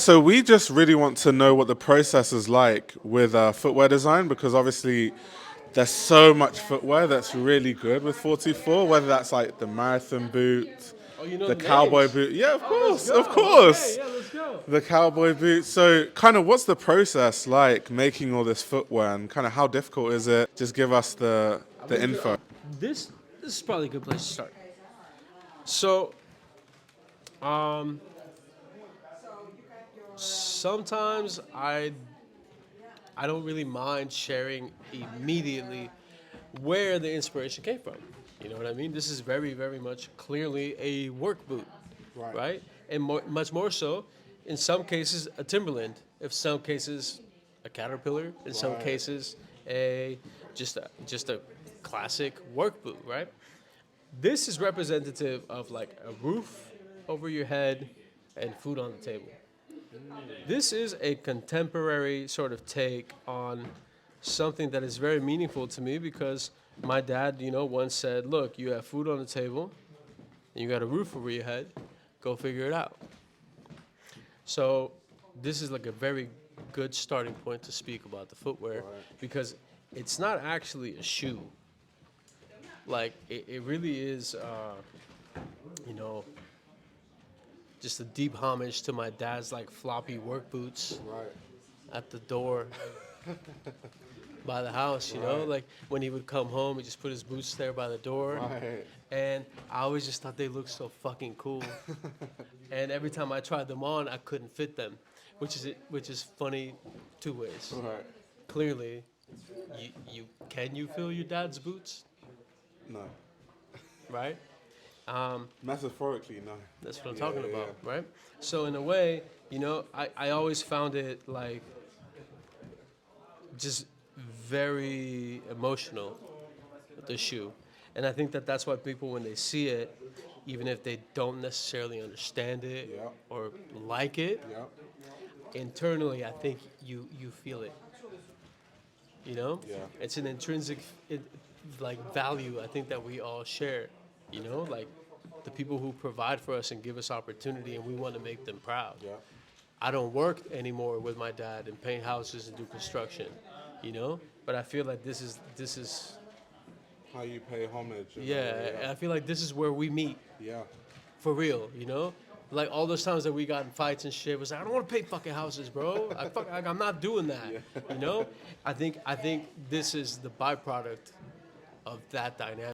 So we just really want to know what the process is like with footwear design, because obviously there's so much footwear that's really good with 44, whether that's like the marathon boot, Oh, you know the the cowboy names? boot. Yeah, of Oh, let's course, go. of Okay, course. yeah, let's go. The cowboy boot. So kind of what's the process like making all this footwear, and kind of how difficult is it? Just give us the info. This this is probably a good place to start. So, um, sometimes I don't really mind sharing immediately where the inspiration came from. You know what I mean? This is very, very much clearly a work boot, right? And much more so, in some cases, a Timberland. In some cases, a Caterpillar. In some cases, a just a classic work boot, right? This is representative of like a roof over your head and food on the table. This is a contemporary sort of take on something that is very meaningful to me because my dad, once said, "Look, you have food on the table, and you got a roof over your head. Go figure it out." So, this is like a very good starting point to speak about the footwear because it's not actually a shoe. Like it really is, you know, just a deep homage to my dad's like floppy work boots at the door by the house, like when he would come home, he just put his boots there by the door. Right. And I always just thought they looked so fucking cool. And every time I tried them on, I couldn't fit them, which is funny two ways. Right. Clearly, you can you feel your dad's boots, No. right? Metaphorically, no. That's what I'm talking about, right? So in a way, I always found it like just very emotional, the shoe. And I think that that's why people, when they see it, even if they don't necessarily understand it Yeah. or like it, Yeah. internally, I think you feel it. Yeah. It's an intrinsic like value I think that we all share. Like the people who provide for us and give us opportunity, and we want to make them proud. Yeah. I don't work anymore with my dad and paint houses and do construction, but I feel like this is How you pay homage. yeah. I feel like this is where we meet Yeah. for real. Like all those times that we got in fights and shit was like, I don't want to paint fucking houses, bro. I'm not doing that. I think this is the byproduct of that dynamic.